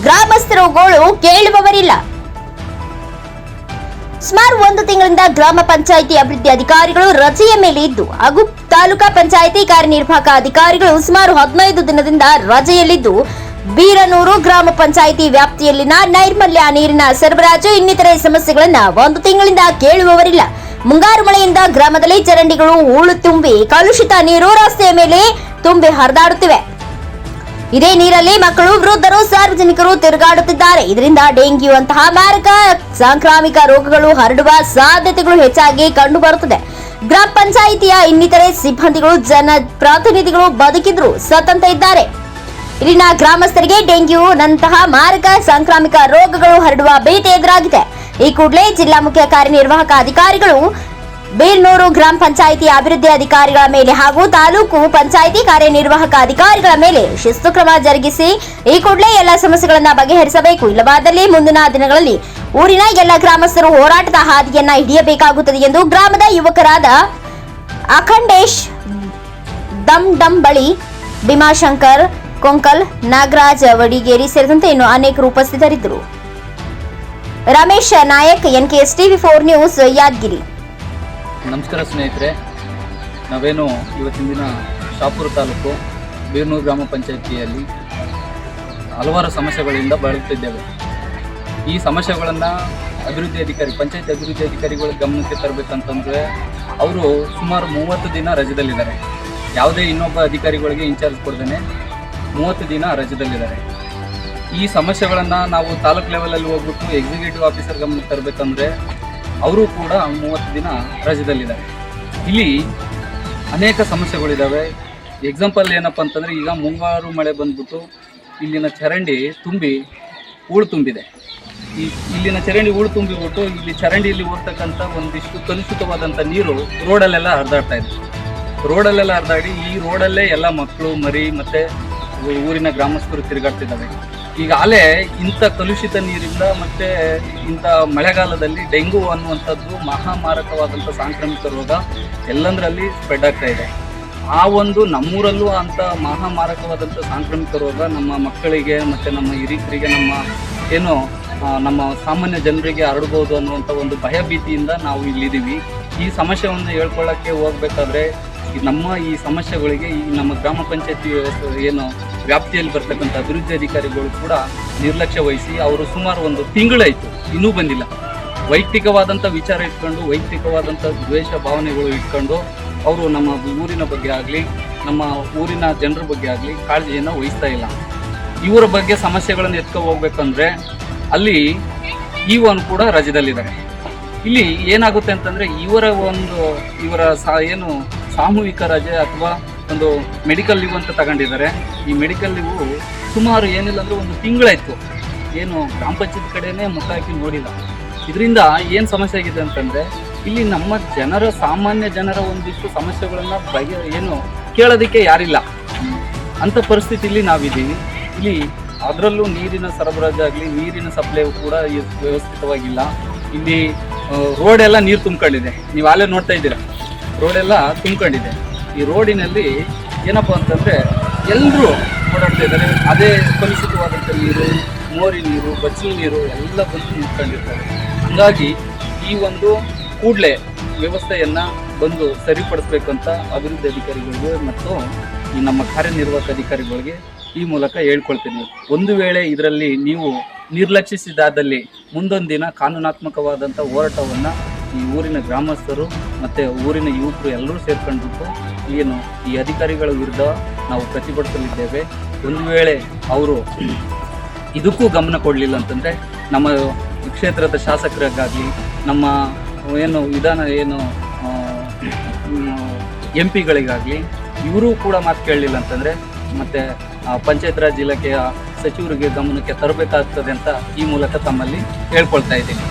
ಗ್ರಾಮಸ್ಥರುಗಳು ಕೇಳುವವರಿಲ್ಲ. ಸುಮಾರು 1 ತಿಂಗಳಿಂದ ಗ್ರಾಮ ಪಂಚಾಯಿತಿ ಅಭಿವೃದ್ಧಿ ಅಧಿಕಾರಿಗಳು ರಜೆಯ ಮೇಲೆ ಇದ್ದು ಹಾಗೂ ತಾಲೂಕಾ ಪಂಚಾಯಿತಿ ಕಾರ್ಯನಿರ್ವಾಹಕ ಅಧಿಕಾರಿಗಳು ಸುಮಾರು 15 ದಿನದಿಂದ ರಜೆಯಲ್ಲಿದ್ದು ಬೀರನೂರು ಗ್ರಾಮ ಪಂಚಾಯಿತಿ ವ್ಯಾಪ್ತಿಯಲ್ಲಿನ ನೈರ್ಮಲ್ಯ, ನೀರಿನ ಸರಬರಾಜು ಇನ್ನಿತರೆ ಸಮಸ್ಯೆಗಳನ್ನ 1 ತಿಂಗಳಿಂದ ಕೇಳುವವರಿಲ್ಲ. ಮುಂಗಾರು ಮಳೆಯಿಂದ ಗ್ರಾಮದಲ್ಲಿ ಚರಂಡಿಗಳು ಹೂಳು ತುಂಬಿ ಕಲುಷಿತ ನೀರು ರಸ್ತೆಯ ಮೇಲೆ ತುಂಬಿ ಹರಿದಾಡುತ್ತಿವೆ. ಇದೇ ನೀರಲ್ಲಿ ಮಕ್ಕಳು, ವೃದ್ಧರು, ಸಾರ್ವಜನಿಕರು ತಿರುಗಾಡುತ್ತಿದ್ದಾರೆ. ಇದರಿಂದ ಡೆಂಗ್ಯೂ ಅಂತಹ ಮಾರಕ ಸಾಂಕ್ರಾಮಿಕ ರೋಗಗಳು ಹರಡುವ ಸಾಧ್ಯತೆಗಳು ಹೆಚ್ಚಾಗಿ ಕಂಡುಬರುತ್ತದೆ. ಗ್ರಾಮ ಪಂಚಾಯಿತಿಯ ಇನ್ನಿತರೆ ಸಿಬ್ಬಂದಿಗಳು, ಜನಪ್ರತಿನಿಧಿಗಳು ಬದುಕಿದ್ರು ಸತ್ತಂತ ಇದ್ದಾರೆ. ಇಲ್ಲಿನ ಗ್ರಾಮಸ್ಥರಿಗೆ ಡೆಂಗ್ಯೂ ನಂತಹ ಮಾರಕ ಸಾಂಕ್ರಾಮಿಕ ರೋಗಗಳು ಹರಡುವ ಭೀತಿ ಎದುರಾಗಿದೆ. ಈ ಕೂಡಲೇ ಜಿಲ್ಲಾ ಮುಖ್ಯ ಕಾರ್ಯನಿರ್ವಾಹಕ ಅಧಿಕಾರಿಗಳು ಬೀರನೂರು ಗ್ರಾಮ ಪಂಚಾಯಿತಿ ಅಭಿವೃದ್ಧಿ ಅಧಿಕಾರಿಗಳ ಮೇಲೆ ಹಾಗೂ ತಾಲೂಕು ಪಂಚಾಯಿತಿ ಕಾರ್ಯನಿರ್ವಾಹಕ ಅಧಿಕಾರಿಗಳ ಮೇಲೆ ಶಿಸ್ತು ಕ್ರಮ ಜರುಗಿಸಿ ಈ ಕೂಡಲೇ ಎಲ್ಲ ಸಮಸ್ಯೆಗಳನ್ನು ಬಗೆಹರಿಸಬೇಕು. ಇಲ್ಲವಾದಲ್ಲಿ ಮುಂದಿನ ದಿನಗಳಲ್ಲಿ ಊರಿನ ಎಲ್ಲ ಗ್ರಾಮಸ್ಥರು ಹೋರಾಟದ ಹಾದಿಯನ್ನ ಹಿಡಿಯಬೇಕಾಗುತ್ತದೆ ಎಂದು ಗ್ರಾಮದ ಯುವಕರಾದ ಅಖಂಡೇಶ್ ದಮ್ಡಂಬಳಿ, ಭೀಮಾಶಂಕರ್ ಕೊಂಕಲ್, ನಾಗರಾಜ್ ವಡಿಗೇರಿ ಸೇರಿದಂತೆ ಇನ್ನು ಅನೇಕರು ಉಪಸ್ಥಿತರಿದ್ದರು. Ramesh Nayak, NKS TV4 news, Yadgiri. ನಮಸ್ಕಾರ ಸ್ನೇಹಿತರೆ, ನಾವೇನು ಇವತ್ತಿನ ದಿನ ಶಾಪುರ ತಾಲೂಕು ಬೀರನೂರು ಗ್ರಾಮ ಪಂಚಾಯಿತಿಯಲ್ಲಿ ಹಲವಾರು ಸಮಸ್ಯೆಗಳಿಂದ ಬಳಲುತ್ತಿದ್ದೇವೆ. ಈ ಸಮಸ್ಯೆಗಳನ್ನು ಪಂಚಾಯತ್ ಅಭಿವೃದ್ಧಿ ಅಧಿಕಾರಿಗಳ ಗಮನಕ್ಕೆ ತರಬೇಕಂತಂದರೆ ಅವರು ಸುಮಾರು 30 ದಿನ ರಜೆದಲ್ಲಿದ್ದಾರೆ. ಯಾವುದೇ ಇನ್ನೊಬ್ಬ ಅಧಿಕಾರಿಗಳಿಗೆ ಇನ್ಚಾರ್ಜ್ ಕೊಡ್ದೇನೆ 30 ದಿನ ರಜೆದಲ್ಲಿದ್ದಾರೆ. ಈ ಸಮಸ್ಯೆಗಳನ್ನು ನಾವು ತಾಲೂಕು ಲೆವೆಲಲ್ಲಿ ಹೋಗ್ಬಿಟ್ಟು ಎಕ್ಸಿಕ್ಯೂಟಿವ್ ಆಫೀಸರ್ ಗಮನಕ್ಕೆ ತರಬೇಕಂದ್ರೆ ಅವರು ಕೂಡ 30 ದಿನ ರಜೆದಲ್ಲಿದ್ದಾರೆ. ಇಲ್ಲಿ ಅನೇಕ ಸಮಸ್ಯೆಗಳಿದ್ದಾವೆ. ಎಕ್ಸಾಂಪಲ್ ಏನಪ್ಪ ಅಂತಂದರೆ, ಈಗ ಮುಂಗಾರು ಮಳೆ ಬಂದ್ಬಿಟ್ಟು ಇಲ್ಲಿನ ಚರಂಡಿ ತುಂಬಿ ಹೂಳು ತುಂಬಿದೆ. ಇಲ್ಲಿನ ಚರಂಡಿ ಹೂಳು ತುಂಬಿಬಿಟ್ಟು ಇಲ್ಲಿ ಚರಂಡಿಯಲ್ಲಿ ಹೋಗ್ತಕ್ಕಂಥ ಒಂದಿಷ್ಟು ಕಲುಷಿತವಾದಂಥ ನೀರು ರೋಡಲ್ಲೆಲ್ಲ ಹರಿದಾಡ್ತಾ ಇದೆ. ರೋಡಲ್ಲೆಲ್ಲ ಹರಿದಾಡಿ ಈ ರೋಡಲ್ಲೇ ಎಲ್ಲ ಮಕ್ಕಳು, ಮರಿ ಮತ್ತು ಊರಿನ ಗ್ರಾಮಸ್ಥರು ತಿರುಗಾಡ್ತಿದ್ದಾವೆ. ಈಗಾಗಲೇ ಇಂಥ ಕಲುಷಿತ ನೀರಿಂದ ಮತ್ತು ಇಂಥ ಮಳೆಗಾಲದಲ್ಲಿ ಡೆಂಗು ಅನ್ನುವಂಥದ್ದು ಮಹಾಮಾರಕವಾದಂಥ ಸಾಂಕ್ರಾಮಿಕ ರೋಗ ಎಲ್ಲಂದರಲ್ಲಿ ಸ್ಪ್ರೆಡ್ ಆಗ್ತಾ ಇದೆ. ಆ ಒಂದು ನಮ್ಮೂರಲ್ಲೂ ಅಂಥ ಮಹಾಮಾರಕವಾದಂಥ ಸಾಂಕ್ರಾಮಿಕ ರೋಗ ನಮ್ಮ ಮಕ್ಕಳಿಗೆ ಮತ್ತು ನಮ್ಮ ಹಿರಿಯರಿಗೆ, ನಮ್ಮ ಸಾಮಾನ್ಯ ಜನರಿಗೆ ಹರಡ್ಬೋದು ಅನ್ನುವಂಥ ಒಂದು ಭಯಭೀತಿಯಿಂದ ನಾವು ಇಲ್ಲಿದ್ದೀವಿ. ಈ ಸಮಸ್ಯೆಯನ್ನು ಹೇಳ್ಕೊಳ್ಳೋಕ್ಕೆ ಹೋಗ್ಬೇಕಾದ್ರೆ ಈ ಸಮಸ್ಯೆಗಳಿಗೆ ಈ ನಮ್ಮ ಗ್ರಾಮ ಪಂಚಾಯತಿ ವ್ಯಾಪ್ತಿಯಲ್ಲಿ ಬರ್ತಕ್ಕಂಥ ಅಭಿವೃದ್ಧಿ ಅಧಿಕಾರಿಗಳು ಕೂಡ ನಿರ್ಲಕ್ಷ್ಯ ವಹಿಸಿ ಅವರು ಸುಮಾರು 1 ತಿಂಗಳಾಯಿತು ಇನ್ನೂ ಬಂದಿಲ್ಲ. ವೈಯಕ್ತಿಕವಾದಂಥ ವಿಚಾರ ಇಟ್ಕೊಂಡು, ವೈಯಕ್ತಿಕವಾದಂಥ ದ್ವೇಷ ಭಾವನೆಗಳು ಇಟ್ಕೊಂಡು ಅವರು ನಮ್ಮ ಊರಿನ ಬಗ್ಗೆ ಆಗಲಿ, ನಮ್ಮ ಊರಿನ ಜನರ ಬಗ್ಗೆ ಆಗಲಿ ಕಾಳಜಿಯನ್ನು ವಹಿಸ್ತಾ ಇಲ್ಲ. ಇವರ ಬಗ್ಗೆ ಸಮಸ್ಯೆಗಳನ್ನು ಎತ್ಕೊ ಹೋಗ್ಬೇಕಂದ್ರೆ ಅಲ್ಲಿ ಇವನು ಕೂಡ ರಜೆದಲ್ಲಿದ್ದಾರೆ. ಇಲ್ಲಿ ಏನಾಗುತ್ತೆ ಅಂತಂದರೆ ಇವರ ಸಾಮೂಹಿಕ ರಜೆ ಅಥವಾ ಒಂದು ಮೆಡಿಕಲ್ ಲೀವ್ ಅಂತ ತಗೊಂಡಿದ್ದಾರೆ. ಈ ಮೆಡಿಕಲ್ ಲೀವು ಸುಮಾರು ಏನಿಲ್ಲ ಅಂದರೆ 1 ತಿಂಗಳಾಯಿತು. ಗ್ರಾಮ ಪಂಚಾಯತ್ ಕಡೆನೇ ಮುಖ ಹಾಕಿ ನೋಡಿಲ್ಲ. ಇದರಿಂದ ಏನು ಸಮಸ್ಯೆ ಆಗಿದೆ ಅಂತಂದರೆ, ಇಲ್ಲಿ ನಮ್ಮ ಸಾಮಾನ್ಯ ಜನರ ಒಂದಿಷ್ಟು ಸಮಸ್ಯೆಗಳನ್ನು ಕೇಳೋದಕ್ಕೆ ಯಾರಿಲ್ಲ ಅಂಥ ಪರಿಸ್ಥಿತಿಯಲ್ಲಿ ನಾವಿದ್ದೀವಿ. ಇಲ್ಲಿ ಅದರಲ್ಲೂ ನೀರಿನ ಸರಬರಾಜಾಗಲಿ, ನೀರಿನ ಸಪ್ಲೈ ಕೂಡ ವ್ಯವಸ್ಥಿತವಾಗಿಲ್ಲ. ಇಲ್ಲಿ ರೋಡೆಲ್ಲ ನೀರು ತುಂಬ್ಕೊಂಡಿದೆ. ನೀವು ಅಲ್ಲೇ ನೋಡ್ತಾ ಇದ್ದೀರಾ, ರೋಡೆಲ್ಲ ತುಂಬ್ಕೊಂಡಿದೆ. ಈ ರೋಡಿನಲ್ಲಿ ಏನಪ್ಪ ಅಂತಂದರೆ ಎಲ್ಲರೂ ಓಡಾಡ್ತಾ ಇದ್ದಾರೆ. ಅದೇ ಕಲುಷಿತವಾದಂಥ ನೀರು, ಮೋರಿ ನೀರು, ಬಚ್ಚಲು ನೀರು ಎಲ್ಲ ಬಂದು ನಿಂತ್ಕೊಂಡಿರ್ತಾರೆ. ಹಾಗಾಗಿ ಈ ಒಂದು ಕೂಡಲೇ ವ್ಯವಸ್ಥೆಯನ್ನು ಬಂದು ಸರಿಪಡಿಸ್ಬೇಕಂತ ಅಭಿವೃದ್ಧಿ ಅಧಿಕಾರಿಗಳಿಗೆ ಮತ್ತು ಈ ನಮ್ಮ ಕಾರ್ಯನಿರ್ವಾಹಕ ಅಧಿಕಾರಿಗಳಿಗೆ ಈ ಮೂಲಕ ಹೇಳ್ಕೊಳ್ತೀನಿ. ಒಂದು ವೇಳೆ ಇದರಲ್ಲಿ ನೀವು ನಿರ್ಲಕ್ಷಿಸಿದಾದಲ್ಲಿ ಮುಂದೊಂದು ದಿನ ಕಾನೂನಾತ್ಮಕವಾದಂಥ ಹೋರಾಟವನ್ನು ಈ ಊರಿನ ಗ್ರಾಮಸ್ಥರು ಮತ್ತು ಊರಿನ ಯುವಕರು ಎಲ್ಲರೂ ಸೇರ್ಕೊಂಡ್ಬಿಟ್ಟು ಈ ಅಧಿಕಾರಿಗಳ ವಿರುದ್ಧ ನಾವು ಪ್ರತಿಭಟಿಸಲಿದ್ದೇವೆ. ಒಂದು ವೇಳೆ ಅವರು ಇದಕ್ಕೂ ಗಮನ ಕೊಡಲಿಲ್ಲ ಅಂತಂದರೆ ನಮ್ಮ ಕ್ಷೇತ್ರದ ಶಾಸಕರಿಗಾಗಲಿ, ನಮ್ಮ MP ಗಳಿಗಾಗಲಿ ಇವರು ಕೂಡ ಮಾತು ಕೇಳಲಿಲ್ಲ ಅಂತಂದರೆ ಮತ್ತು ಪಂಚಾಯತ್ ರಾಜ್ ಇಲಾಖೆಯ ಸಚಿವರಿಗೆ ಗಮನಕ್ಕೆ ತರಬೇಕಾಗ್ತದೆ ಅಂತ ಈ ಮೂಲಕ ತಮ್ಮಲ್ಲಿ ಹೇಳ್ಕೊಳ್ತಾ ಇದ್ದೀನಿ.